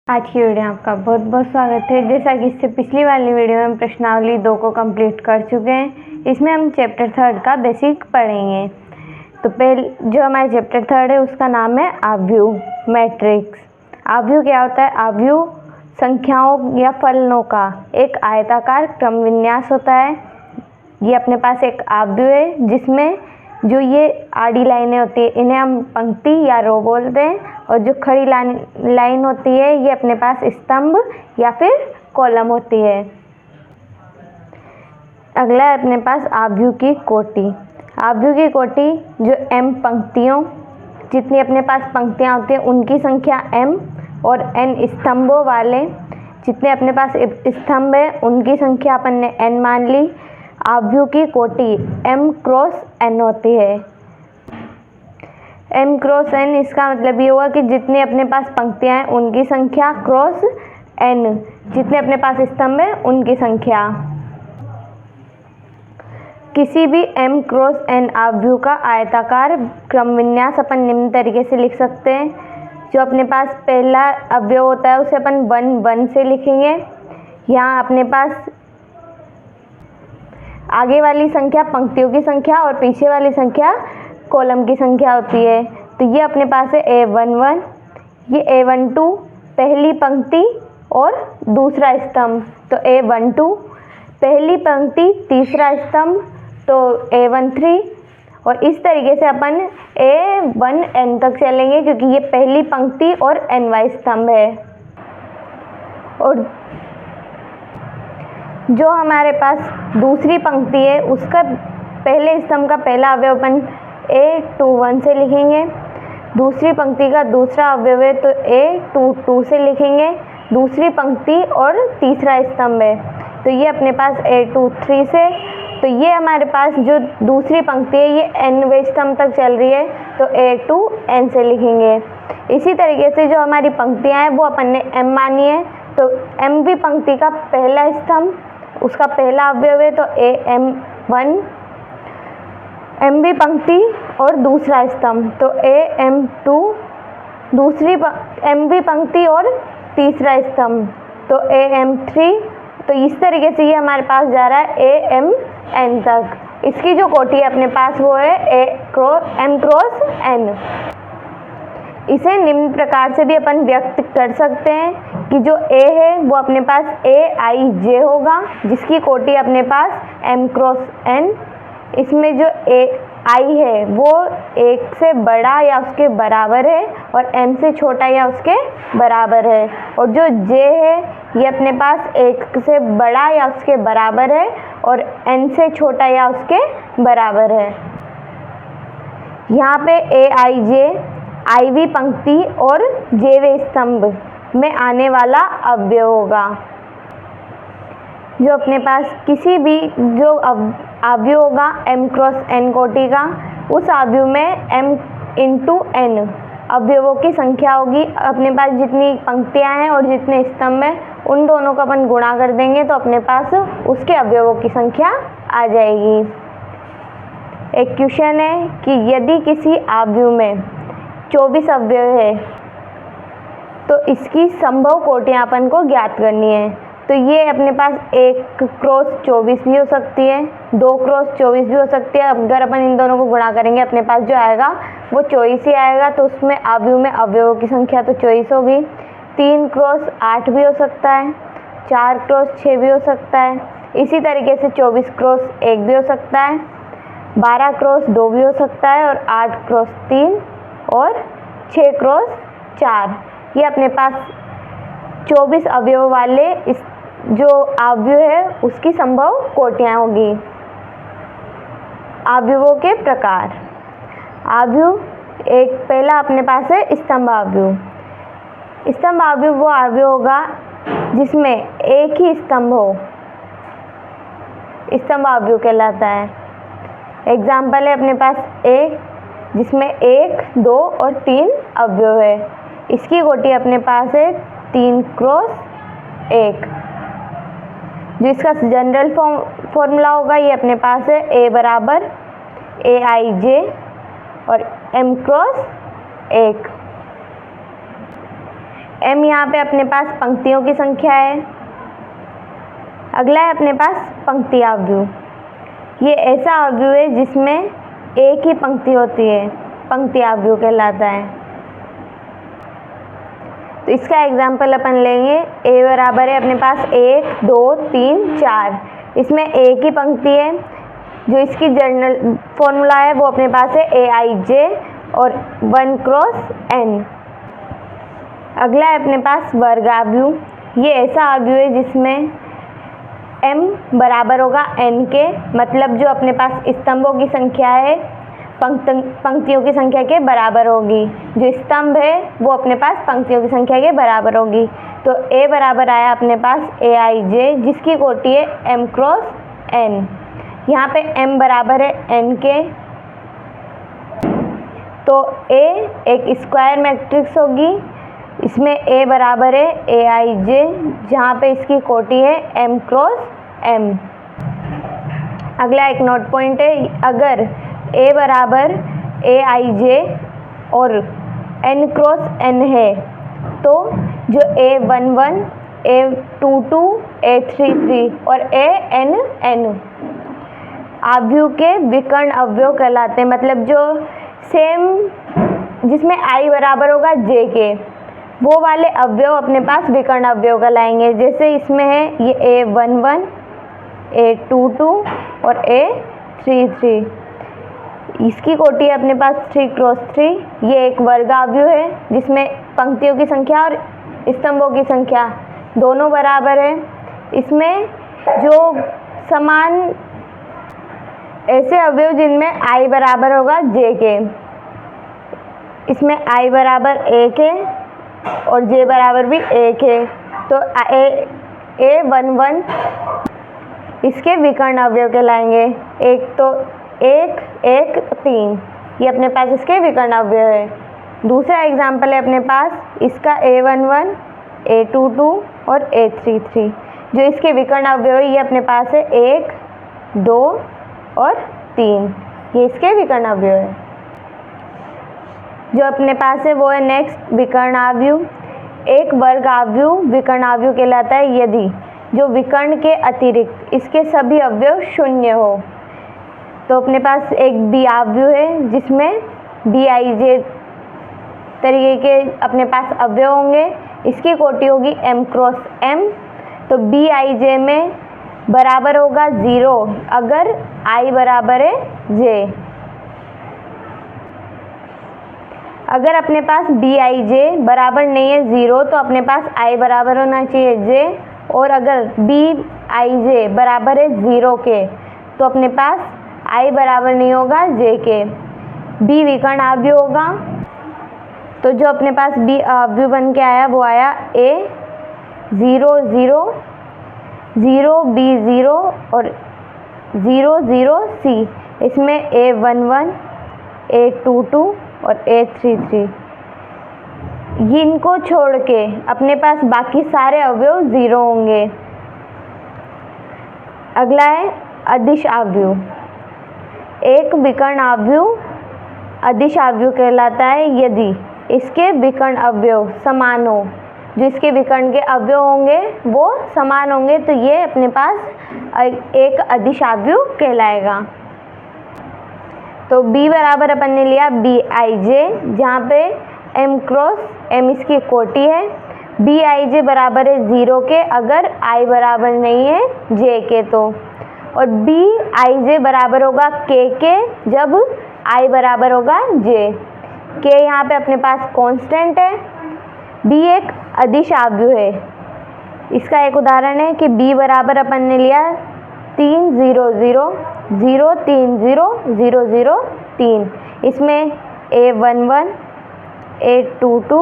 आज की वीडियो में आपका बहुत बहुत स्वागत है। जैसा कि इससे पिछली वाली वीडियो में हम प्रश्नावली 2 को कंप्लीट कर चुके हैं। इसमें हम चैप्टर 3 का बेसिक पढ़ेंगे। तो पहले जो हमारा चैप्टर 3 है उसका नाम है आव्यूह मैट्रिक्स। आव्यूह क्या होता है? आव्यूह संख्याओं या फलनों का एक आयताकार क्रम विन्यास होता है। ये अपने पास एक आव्यूह है जिसमें जो ये आड़ी लाइनें होती है इन्हें हम पंक्ति या रो बोलते हैं, और जो खड़ी लाइन होती है ये अपने पास स्तंभ या फिर कॉलम होती है। अगला है अपने पास आव्यूह की कोटि। आव्यूह की कोटि जो m पंक्तियों, जितनी अपने पास पंक्तियां होती हैं उनकी संख्या m, और n स्तंभों वाले जितने अपने पास स्तंभ है उनकी संख्या अपन ने n मान ली। आव्यूह की कोटि m क्रॉस n होती है। m क्रॉस n इसका मतलब ये हुआ कि जितने अपने पास पंक्तियां हैं उनकी संख्या क्रॉस n, जितने अपने पास स्तंभ है उनकी संख्या। किसी भी m क्रॉस n आव्यूह का आयताकार क्रम विन्यास अपन निम्न तरीके से लिख सकते हैं। जो अपने पास पहला अवयव होता है उसे अपन 1 1 से लिखेंगे। यहाँ अपने पास आगे वाली संख्या पंक्तियों की संख्या और पीछे वाली संख्या कॉलम की संख्या होती है। तो ये अपने पास है A11, ये A12 पहली पंक्ति और दूसरा स्तंभ, तो A12 पहली पंक्ति तीसरा स्तंभ, तो A13, और इस तरीके से अपन A1n तक चलेंगे क्योंकि ये पहली पंक्ति और ny स्तंभ है। और जो हमारे पास दूसरी पंक्ति है उसका पहले स्तंभ का पहला अवयव अपन A21 से लिखेंगे। दूसरी पंक्ति का दूसरा अवयव है तो A22 से लिखेंगे। दूसरी पंक्ति और तीसरा स्तंभ है तो ये अपने पास A23 से। तो ये हमारे पास जो दूसरी पंक्ति है ये nवें स्तंभ तक चल रही है तो A2n से लिखेंगे। इसी तरीके से जो हमारी पंक्तियां हैं वो अपन ने m मानी है तो mवीं पंक्ति का पहला स्तंभ उसका पहला अवयव है तो AM1, mवीं पंक्ति और दूसरा स्तंभ तो AM2, दूसरी mवीं पंक्ति और तीसरा स्तंभ तो AM3। तो इस तरीके से ये हमारे पास जा रहा है AMn तक। इसकी जो कोटि है अपने पास वो है m क्रॉस n। इसे निम्न प्रकार से भी अपन व्यक्त कर सकते हैं कि जो A है वो अपने पास Aij होगा जिसकी कोटि अपने पास m क्रॉस n। इसमें जो I है वो 1 से बड़ा या उसके बराबर है और m से छोटा या उसके बराबर है, और जो J है ये अपने पास 1 से बड़ा या उसके बराबर है और n से छोटा या उसके बराबर है। यहाँ पे Aij iवीं पंक्ति और jवें स्तंभ में आने वाला अवयव होगा। जो अपने पास किसी भी जो अवयव होगा m क्रॉस n कोटि का, उस अवयव में m इंटू n अवयवों की संख्या होगी। अपने पास जितनी पंक्तियां हैं और जितने स्तंभ हैं उन दोनों का अपन गुणा कर देंगे तो अपने पास उसके अवयवों की संख्या आ जाएगी। एक क्वेश्चन है कि यदि किसी अवयव में 24 अवयव है तो इसकी संभव कोटियां अपन को ज्ञात करनी है। तो ये अपने पास 1 क्रॉस 24 भी हो सकती है, 2 क्रॉस 24 भी हो सकती है। अगर अपन इन दोनों को गुणा करेंगे अपने पास जो आएगा वो 24 ही आएगा, तो उसमें अवयव में अवयवों की संख्या तो 24 होगी। 3 क्रॉस 8 भी हो सकता है, 4 क्रॉस 6 भी हो सकता है, इसी तरीके से 24 क्रॉस 1 भी हो सकता है, 12 क्रॉस 2 भी हो सकता है, और 8 क्रॉस 3 और 6 क्रॉस 4। ये अपने पास 24 अवयव वाले इस जो अवयव है उसकी संभव कोटियां होगी। अवयवों के प्रकार। अवयव एक पहला अपने पास है स्तंभ अवयव। स्तंभ अवयव वो अवयव होगा जिसमें एक ही स्तंभ हो, स्तंभ अवयव कहलाता है। एग्जाम्पल है अपने पास एक जिसमें 1, 2 और 3 अवयव है। इसकी कोटि अपने पास है 3 क्रॉस 1। जो इसका जनरल फॉर्मूला होगा ये अपने पास है A बराबर Aij और m क्रॉस 1। m यहाँ पे अपने पास पंक्तियों की संख्या है। अगला है अपने पास पंक्ति आव्यूह। ये ऐसा आव्यूह है जिसमें एक ही पंक्ति होती है, पंक्ति आव्यूह कहलाता है। तो इसका एग्जाम्पल अपन लेंगे। a बराबर है अपने पास 1 2 3 4। इसमें एक ही पंक्ति है। जो इसकी जनरल फॉर्मूला है वो अपने पास है aij और 1 क्रॉस n। अगला है अपने पास वर्ग आव्यूह। ये ऐसा आव्यूह है जिसमें m बराबर होगा n के, मतलब जो अपने पास स्तंभों की संख्या है पंक्तियों की संख्या के बराबर होगी। जो स्तंभ है वो अपने पास पंक्तियों की संख्या के बराबर होगी। तो a बराबर आया अपने पास aij जिसकी कोटि है m क्रॉस n। यहाँ पे m बराबर है n के, तो a एक स्क्वायर मैट्रिक्स होगी। इसमें a बराबर है aij जहाँ पे इसकी कोटि है m क्रॉस m। अगला एक नोट पॉइंट है, अगर a बराबर aij और n क्रॉस n है तो जो a11 a22 a33 और an आव्यूह के विकर्ण अवयव कहलाते हैं। मतलब जो सेम जिसमें i बराबर होगा j के, वो वाले अवयव अपने पास विकर्ण अवयव कहलाएंगे। जैसे इसमें है ये a11 a22 और a33, इसकी कोटि है अपने पास 3 क्रॉस 3। ये एक वर्ग आव्यूह है जिसमें पंक्तियों की संख्या और स्तंभों की संख्या दोनों बराबर है। इसमें जो समान ऐसे अवयव जिनमें i बराबर होगा j के, इसमें i बराबर 1 है और j बराबर भी 1 है। तो a11 इसके विकर्ण अवयव कहलाएंगे। एक तो 1 1 3, ये अपने पास इसके विकर्ण अवयव है। दूसरा एग्जाम्पल है अपने पास इसका a11 a22 और a33। जो इसके विकर्ण अवयव है ये अपने पास है 1 2 और 3, ये इसके विकर्ण अवयव है। जो अपने पास है वो है नेक्स्ट विकर्ण आव्यूह। एक वर्ग आव्यूह विकर्ण आव्यूह कहलाता है यदि जो विकर्ण के अतिरिक्त इसके सभी अवयव शून्य हो। तो अपने पास एक बी आव्यूह है जिसमें bij तरीके के अपने पास अवयव होंगे। इसकी कोटि होगी m क्रॉस m। तो bij में बराबर होगा 0 अगर i बराबर है j। अगर अपने पास bij बराबर नहीं है 0 तो अपने पास i बराबर होना चाहिए j, और अगर bij बराबर है 0 के तो अपने पास i बराबर नहीं होगा j के। b विकर्ण आव्यूह होगा। तो जो अपने पास b आव्यूह बन के आया वो आया a 0 0 0 b 0 और 0 0 c। इसमें a11 a22 और a33, इनको छोड़ के अपने पास बाकी सारे अवयव 0 होंगे। अगला है अदिश आव्यूह। एक विकर्ण आव्यूह अदिश आव्यूह कहलाता है यदि इसके विकर्ण अवयव समान हो। जो इसके विकर्ण के अवयव होंगे वो समान होंगे तो ये अपने पास एक अदिश आव्यूह कहलाएगा। तो b बराबर अपन ने लिया bij जहाँ पे m क्रॉस m इसकी कोटि है। bij बराबर है 0 के अगर i बराबर नहीं है j के तो, और bij बराबर होगा k के जब i बराबर होगा j। k यहाँ पे अपने पास कांस्टेंट है। b एक अदिश आव्यूह है। इसका एक उदाहरण है कि b बराबर अपन ने लिया 3 0 0 0 3 0 0 0 3। इसमें a11 a22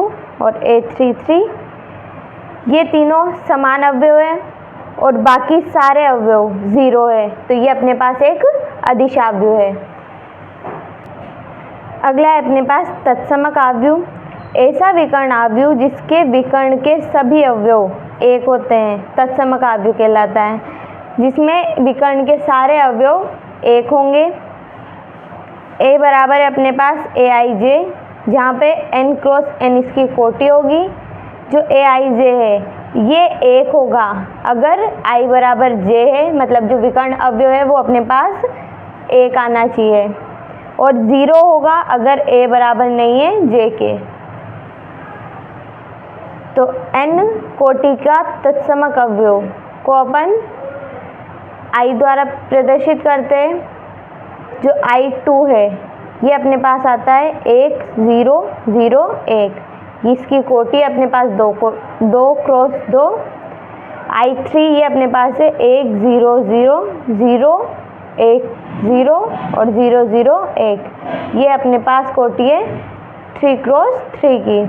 और a33, ये तीनों समान अवयव है और बाकी सारे अवयव 0 है तो ये अपने पास एक अदिश आव्यूह है। अगला है अपने पास तत्समक आव्यूह। ऐसा विकर्ण आव्यूह जिसके विकर्ण के सभी अवयव 1 होते हैं तत्समक आव्यूह कहलाता है। जिसमें विकर्ण के सारे अवयव 1 होंगे। a बराबर है अपने पास aij जहाँ पे n क्रॉस n इसकी कोटि होगी। जो ए आई जे है ये 1 होगा अगर i बराबर j है, मतलब जो विकर्ण अवयव है वो अपने पास 1 आना चाहिए, और 0 होगा अगर a बराबर नहीं है j के। तो n कोटि का तत्समक अवयव को अपन i द्वारा प्रदर्शित करते हैं। जो i2 है ये अपने पास आता है 1 0 0 1, इसकी कोटि अपने पास 2 क्रॉस 2। i3 ये अपने पास है 1 0 0 0 1 0 और 0 0 1, ये अपने पास कोटि है 3 क्रॉस 3 की।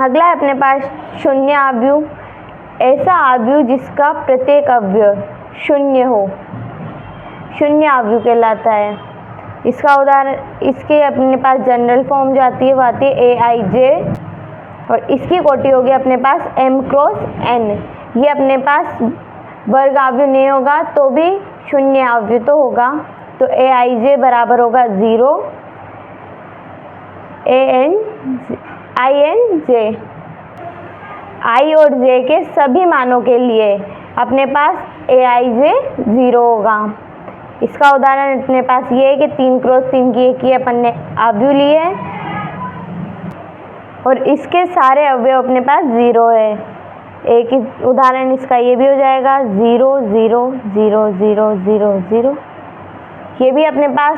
अगला है अपने पास शून्य आव्यूह, ऐसा आव्यूह जिसका प्रत्येक अवयव शून्य हो, शून्य आव्यूह कहलाता है। इसका उदाहरण, इसके अपने पास जनरल फॉर्म जो आती है वो आती है ए आई जे, और इसकी कोटि होगी अपने पास m क्रॉस n। ये अपने पास वर्ग आव्यूह नहीं होगा तो भी शून्य आव्यूह तो होगा, तो ए आई जे बराबर होगा 0 आई एन जे। i और j के सभी मानों के लिए अपने पास ए आई जे 0 होगा। इसका उदाहरण अपने पास ये है कि 3 क्रॉस 3 की एक ही अपन ने आव्यूह लिए है और इसके सारे अवयव अपने पास 0 है। एक उदाहरण इसका ये भी हो जाएगा 0 0 0 0 0 0। ये भी अपने पास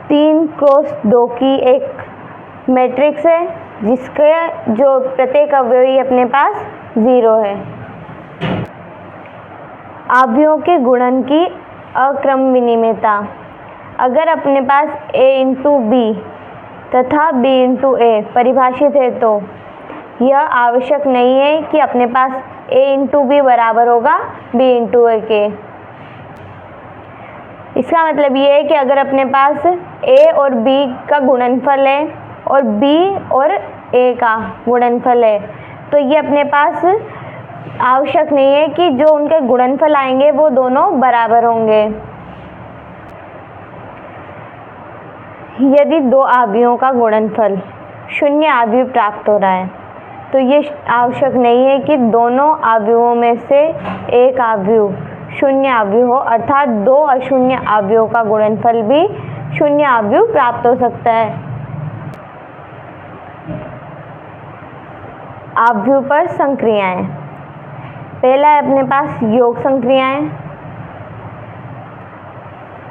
3 क्रॉस 2 की एक मैट्रिक्स है जिसके जो प्रत्येक अवयव ही अपने पास 0 है। आव्यूहों के गुणन की अक्रम विनिमेयता, अगर अपने पास a इंटू बी तथा b इंटू ए परिभाषित है तो यह आवश्यक नहीं है कि अपने पास a इंटू बी बराबर होगा b इंटू ए के। इसका मतलब ये है कि अगर अपने पास a और b का गुणनफल है और b और a का गुणनफल है तो ये अपने पास आवश्यक नहीं है कि जो उनके गुणनफल आएंगे वो दोनों बराबर होंगे। यदि दो आव्यूहों का गुणनफल शून्य आव्यूह प्राप्त हो रहा है तो ये आवश्यक नहीं है कि दोनों आव्यूहों में से एक आव्यूह शून्य आव्यूह हो, अर्थात दो अशून्य आव्यूहों का गुणनफल भी शून्य आव्यूह प्राप्त हो सकता है। आव्यूह पर संक्रियाएं, पहला है अपने पास योग संक्रियाएं।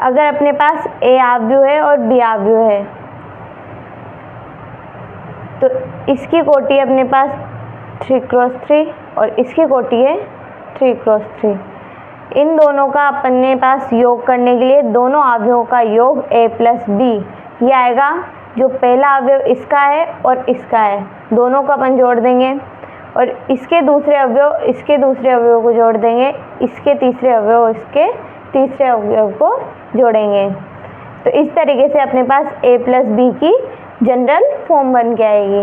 अगर अपने पास a आव्यूह है और b आव्यूह है तो इसकी कोटि अपने पास 3 क्रॉस 3 और इसकी कोटि है 3 क्रॉस 3। इन दोनों का अपने पास योग करने के लिए दोनों आव्यूहों का योग a प्लस b ये आएगा। जो पहला अवयव इसका है और इसका है दोनों को अपन जोड़ देंगे और इसके दूसरे अवयव को जोड़ देंगे, इसके तीसरे अवयव इसके तीसरे अवयव को जोड़ेंगे। तो इस तरीके से अपने पास a प्लस बी की जनरल फॉर्म बन के आएगी।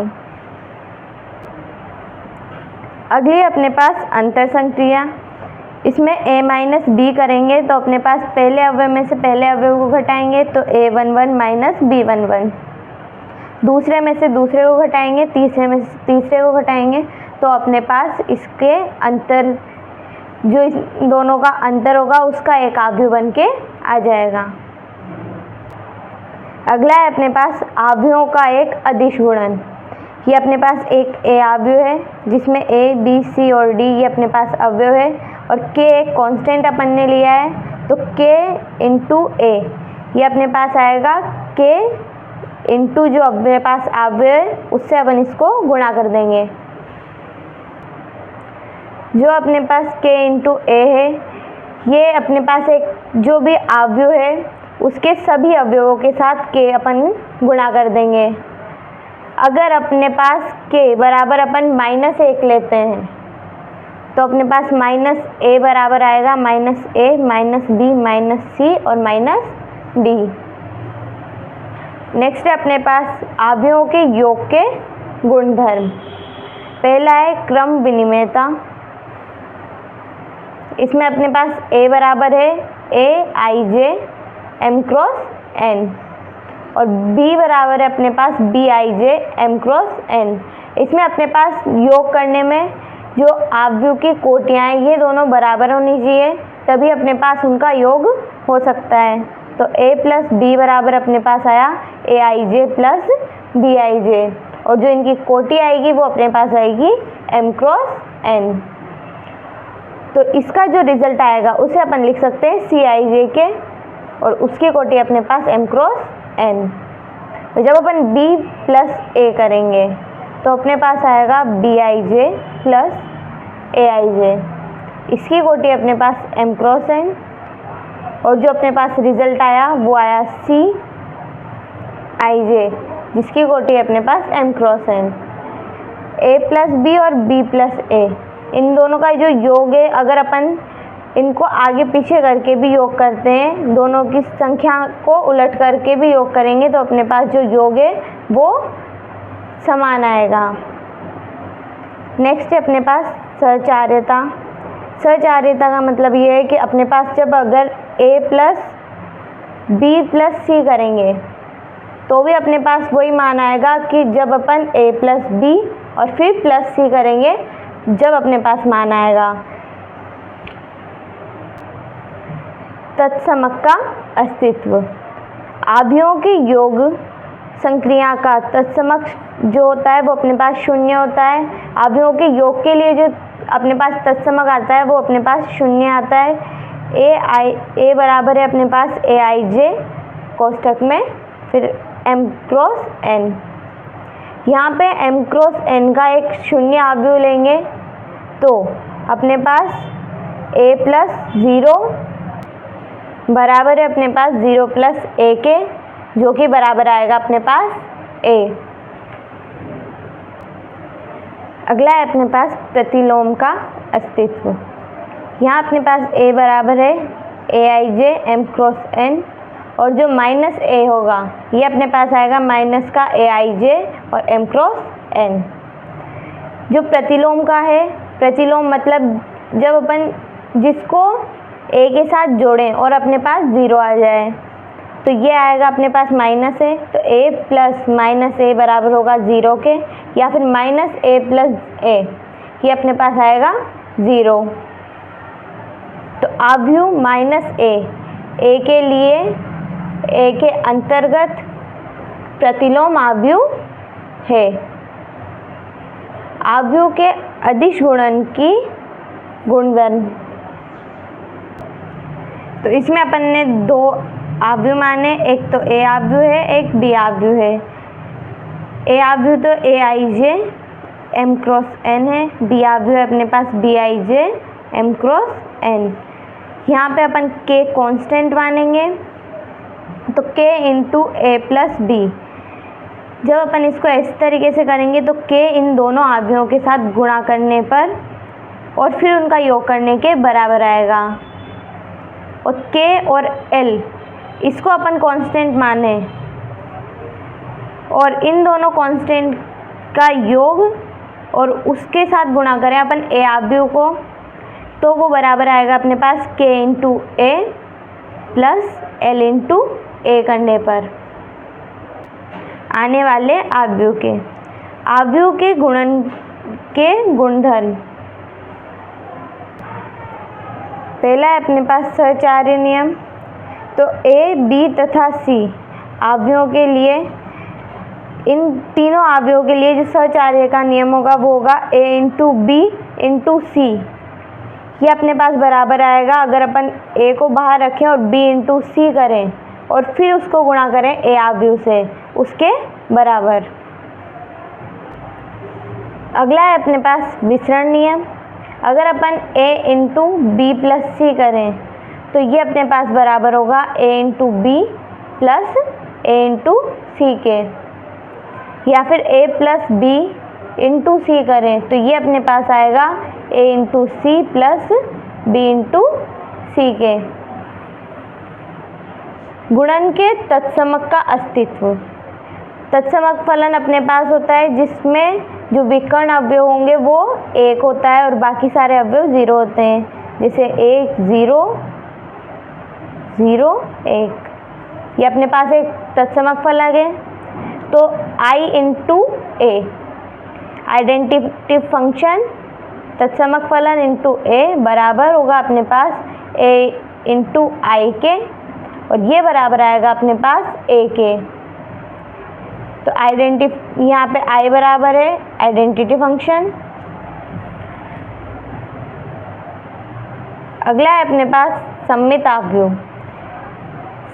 अगली अपने पास अंतर संक्रिया, इसमें a माइनस बी करेंगे तो अपने पास पहले अवयव में से पहले अवयव को घटाएंगे तो a11 माइनस b11, दूसरे में से दूसरे को घटाएंगे, तीसरे में से तीसरे को घटाएंगे तो अपने पास इसके अंतर, जो इस दोनों का अंतर होगा उसका एक आव्यूह बन के आ जाएगा। अगला है अपने पास आव्यूहों का एक अदिश गुणन। ये अपने पास एक a आव्यूह है जिसमें a, b, c और d ये अपने पास अवयव है और k एक कांस्टेंट अपन ने लिया है तो k इंटू a ये अपने पास आएगा k इंटू जो अपने पास अवयव है उससे अपन इसको गुणा कर देंगे। जो अपने पास k इंटू a है ये अपने पास एक जो भी आव्यूह है उसके सभी अवयवों के साथ k अपन गुणा कर देंगे। अगर अपने पास k बराबर अपन -1 लेते हैं तो अपने पास -a बराबर आएगा -a -b -c और -d। नेक्स्ट है अपने पास आव्यूहों के योग के गुणधर्म। पहला है क्रम विनिमेयता। इसमें अपने पास a बराबर है a i j m cross n और b बराबर है अपने पास b i j m cross n। इसमें अपने पास योग करने में जो अवयव की कोटियाँ हैं ये दोनों बराबर होनी चाहिए, तभी अपने पास उनका योग हो सकता है। तो a प्लस बी बराबर अपने पास आया aij प्लस bij, और जो इनकी कोटि आएगी वो अपने पास आएगी m क्रॉस n। तो इसका जो रिजल्ट आएगा उसे अपन लिख सकते हैं cij के, और उसकी कोटि अपने पास m क्रॉस n। तो जब अपन b प्लस a करेंगे तो अपने पास आएगा bij प्लस aij, इसकी कोटि अपने पास m क्रॉस n, और जो अपने पास रिजल्ट आया वो आया cij, जिसकी कोटि अपने पास m cross n। a plus B और b प्लस a, इन दोनों का जो योग है, अगर अपन इनको आगे पीछे करके भी योग करते हैं, दोनों की संख्या को उलट करके भी योग करेंगे तो अपने पास जो योग है वो समान आएगा। नेक्स्ट है अपने पास सहचार्यता। सहचार्यता का मतलब ये है कि अपने पास जब अगर a प्लस बी प्लस सी करेंगे तो भी अपने पास वही मान आएगा कि जब अपन a प्लस बी और फिर प्लस सी करेंगे जब अपने पास मान आएगा। तत्समक का अस्तित्व। अवयवों के योग संक्रिया का तत्समक जो होता है वो अपने पास शून्य होता है। अवयवों के योग के लिए जो अपने पास तत्समक आता है वो अपने पास शून्य आता है। a बराबर है अपने पास aij कोष्ठक में, फिर m क्रॉस n। यहाँ पे m क्रॉस n का एक शून्य अवयव लेंगे तो अपने पास a प्लस 0 बराबर है अपने पास 0 प्लस a के, जो कि बराबर आएगा अपने पास a। अगला है अपने पास प्रतिलोम का अस्तित्व। यहाँ अपने पास a बराबर है aij m क्रॉस n, और जो माइनस a होगा ये अपने पास आएगा माइनस का aij और m क्रॉस n। जो प्रतिलोम का है, प्रतिलोम मतलब जब अपन जिसको a के साथ जोड़ें और अपने पास 0 आ जाए, तो ये आएगा अपने पास माइनस a, तो a प्लस माइनस a बराबर होगा 0 के, या फिर माइनस a प्लस a, ये अपने पास आएगा 0। तो अवयव माइनस a के लिए a के अंतर्गत प्रतिलोम अवयव है। अवयव के अदिश गुणन की गुणधर्म। तो इसमें अपन ने दो अवयव माने, एक तो a अवयव है, एक b अवयव है। a अवयव तो aij m क्रॉस n है, b अवयव है अपने पास bij m क्रॉस n। यहाँ पे अपन k कांस्टेंट मानेंगे तो k into a plus b। जब अपन इसको इस तरीके से करेंगे तो k इन दोनों अवयवों के साथ गुणा करने पर और फिर उनका योग करने के बराबर आएगा। और k और l इसको अपन कांस्टेंट माने और इन दोनों कांस्टेंट का योग और उसके साथ गुणा करें अपन a अवयव को, तो वो बराबर आएगा अपने पास k into a plus l into a करने पर आने वाले अवयव के गुणन के गुणधर्म। पहला है अपने पास सहचार्य नियम। तो a, b तथा c अवयवों के लिए, इन तीनों अवयवों के लिए जो सहचार्य का नियम होगा वो होगा a इंटू बी इंटू सी। ये अपने पास बराबर आएगा अगर अपन a को बाहर रखें और b इंटू सी करें और फिर उसको गुणा करें a अवयव से, उसके बराबर। अगला है अपने पास विसरण नियम। अगर अपन a into B plus C करें तो ये अपने पास बराबर होगा a into B plus a into C के, या फिर a plus B into C करें तो ये अपने पास आएगा a into C plus B into C के। गुणन के तत्समक का अस्तित्व। तत्समक फलन अपने पास होता है जिसमें जो विकर्ण अवयव होंगे वो 1 होता है और बाकी सारे अवयव 0 होते हैं, जैसे 1 0 0 1। ये अपने पास एक तत्समक फलन है। तो i into a, identity function तत्समक फलन इंटू ए बराबर होगा अपने पास ए इंटू आई के, और ये बराबर आएगा अपने पास ए के। तो यहाँ पे आई बराबर है आइडेंटिटी फंक्शन। अगला है अपने पास सममित आव्यूह,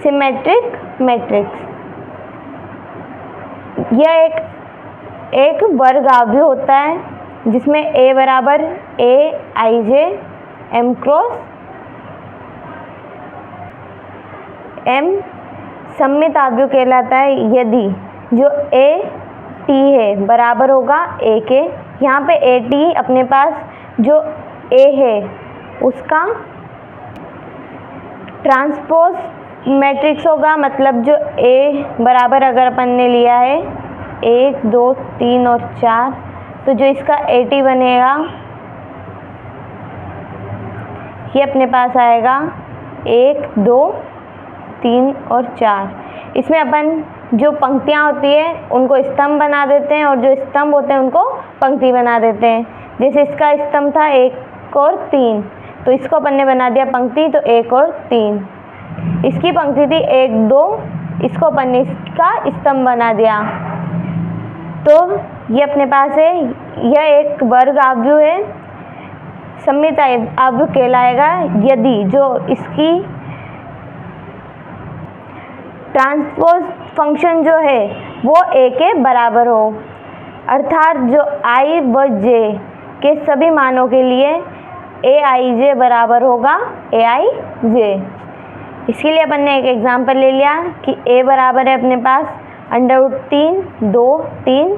सिमेट्रिक मैट्रिक्स। यह एक वर्ग आव्यूह होता है जिसमें ए बराबर ए आई जे एम क्रॉस एम सममित आव्यूह कहलाता है यदि जो ए टी है बराबर होगा ए के। यहाँ पे ए टी अपने पास जो ए है उसका ट्रांसपोज मैट्रिक्स होगा, मतलब जो ए बराबर अगर अपन ने लिया है 1 2 3 और 4, तो जो इसका ए टी बनेगा ये अपने पास आएगा 1 2 3 और 4। इसमें अपन जो पंक्तियाँ होती है उनको स्तंभ बना देते हैं और जो स्तंभ होते हैं उनको पंक्ति बना देते हैं। जैसे इसका स्तंभ था 1 और 3, तो इसको अपन ने बना दिया पंक्ति, तो 1 और 3। इसकी पंक्ति थी 1 2, इसको अपन ने इसका स्तंभ बना दिया। तो ये अपने पास है, यह एक वर्ग आव्यूह है, सममित आव्यूह कहलाएगा यदि जो इसकी ट्रांसपोज फंक्शन जो है वो ए के बराबर हो, अर्थात जो आई व जे के सभी मानों के लिए ए आई जे बराबर होगा ए आई जे। इसके लिए अपन ने एक एग्जांपल ले लिया कि ए बराबर है अपने पास √3 2 3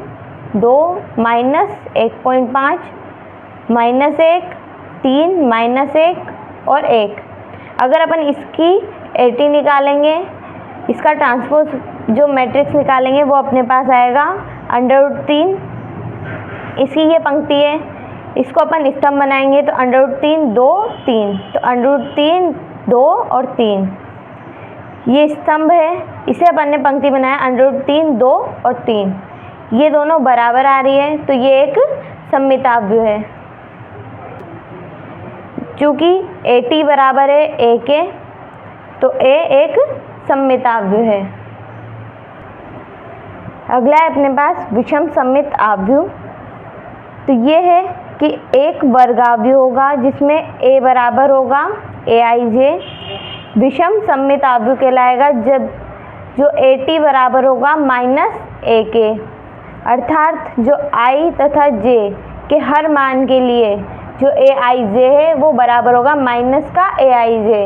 2 -1.5 -1 3 -1 और 1। अगर अपन इसकी ए टी निकालेंगे, इसका ट्रांसपोज जो मैट्रिक्स निकालेंगे वो अपने पास आएगा √3। इसकी ये पंक्ति है, इसको अपन स्तंभ बनाएंगे तो √3 2 3, तो √3 2 और 3 ये स्तंभ है। इसे अपन ने पंक्ति बनाया √3 2 और 3, ये दोनों बराबर आ रही है, तो ये एक सममित आव्यूह है। चूँकि ए टी बराबर है ए के, तो ए एक सममित आव्यूह है। अगला है अपने पास विषम सममित आव्यूह। तो ये है कि एक वर्ग आव्यूह होगा जिसमें ए बराबर होगा ए आई जे। विषम सममित आव्यूह कहलाएगा जब जो ए टी बराबर होगा -a के, अर्थात जो आई तथा जे के हर मान के लिए जो ए आई जे है वो बराबर होगा माइनस का ए आई जे।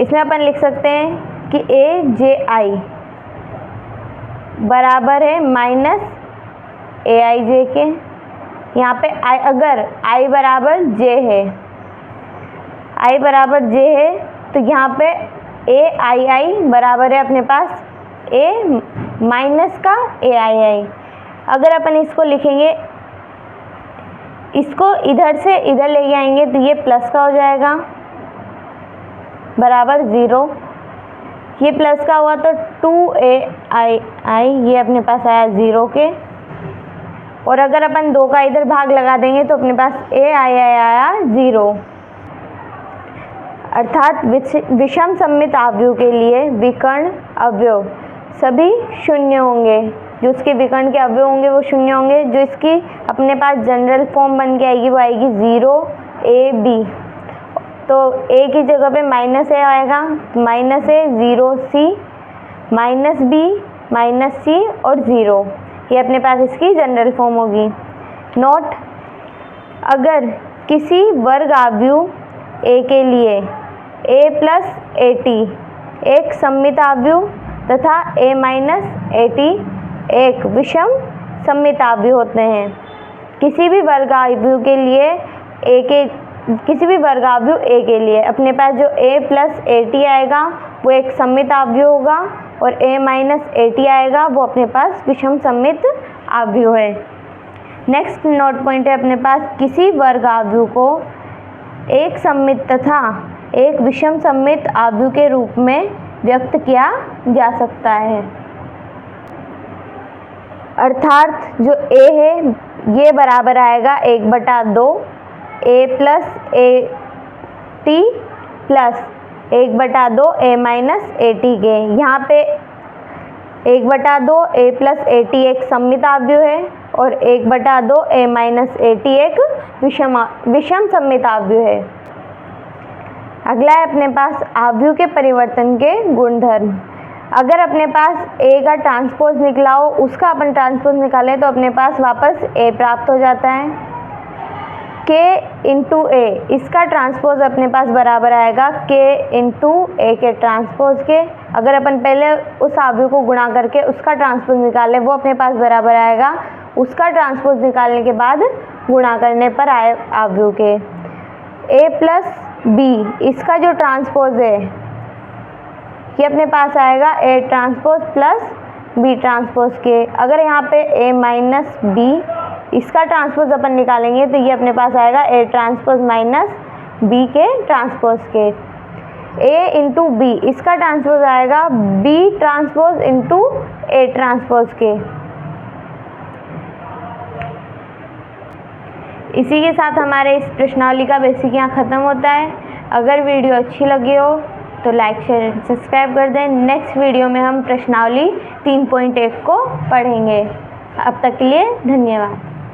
इसमें अपन लिख सकते हैं कि ए जे आई बराबर है -a आई जे के। यहाँ पे आई, अगर आई बराबर जे है, आई बराबर जे है, तो यहाँ पे ए आई आई बराबर है अपने पास ए माइनस का ए आई आई। अगर अपन इसको लिखेंगे, इसको इधर से इधर ले आएंगे तो ये प्लस का हो जाएगा बराबर 0। ये प्लस का हुआ तो 2a आई आई, ये अपने पास आया 0 के। और अगर अपन 2 का इधर भाग लगा देंगे तो अपने पास a आई आई आया 0। अर्थात विषम सममित आव्यूह के लिए विकर्ण अवयव सभी शून्य होंगे। जो उसके विकर्ण के अवयव होंगे वो शून्य होंगे। जो इसकी अपने पास जनरल फॉर्म बन के आएगी वो आएगी 0ab। तो a की जगह पे -a आएगा, -a 0c -b -c और 0, ये अपने पास इसकी जनरल फॉर्म होगी। नोट: अगर किसी वर्ग आव्यूह a के लिए a + at एक सममित आव्यूह तथा a - at एक विषम सममित आव्यूह होते हैं। किसी भी वर्ग आव्यूह के लिए a के लिए अपने पास जो a + at आएगा वो एक सममित आव्यूह होगा और a - at आएगा वो अपने पास विषम सममित आव्यूह है। नेक्स्ट नोट पॉइंट है अपने पास, किसी वर्ग आव्यूह को एक सममित तथा एक विषम सममित आव्यूह के रूप में व्यक्त किया जा सकता है। अर्थात जो ए है ये बराबर आएगा 1/2 A plus A T plus 1/2 A minus A T के। यहाँ पे 1/2 ए प्लस ए टी एक सममित अवयव है और 1/2 ए माइनस ए टी एक विषम सममित अवयव है। अगला है अपने पास अवयव के परिवर्तन के गुणधर्म। अगर अपने पास ए का ट्रांसपोज निकला हो, उसका अपन ट्रांसपोज निकालें तो अपने पास वापस ए प्राप्त हो जाता है। के इंटू ए, इसका ट्रांसपोज अपने पास बराबर आएगा के इंटू ए के ट्रांसपोज के। अगर अपन पहले उस अवयव को गुणा करके उसका ट्रांसपोज निकालें, वो अपने पास बराबर आएगा उसका ट्रांसपोज निकालने के बाद गुणा करने पर आए अवयव के। ए प्लस बी, इसका जो ट्रांसपोज है ये अपने पास आएगा A transpose plus B transpose के। अगर यहाँ पे ए माइनस बी, इसका ट्रांसपोज अपन निकालेंगे तो ये अपने पास आएगा ए ट्रांसपोज माइनस बी के ट्रांसपोज के। ए इंटू बी, इसका ट्रांसपोज आएगा B transpose into A transpose के। इसी के साथ हमारे इस प्रश्नावली का बेसिक यहाँ ख़त्म होता है। अगर वीडियो अच्छी लगी हो तो लाइक शेयर सब्सक्राइब कर दें। नेक्स्ट वीडियो में हम प्रश्नावली 3.1 को पढ़ेंगे। अब तक के लिए धन्यवाद।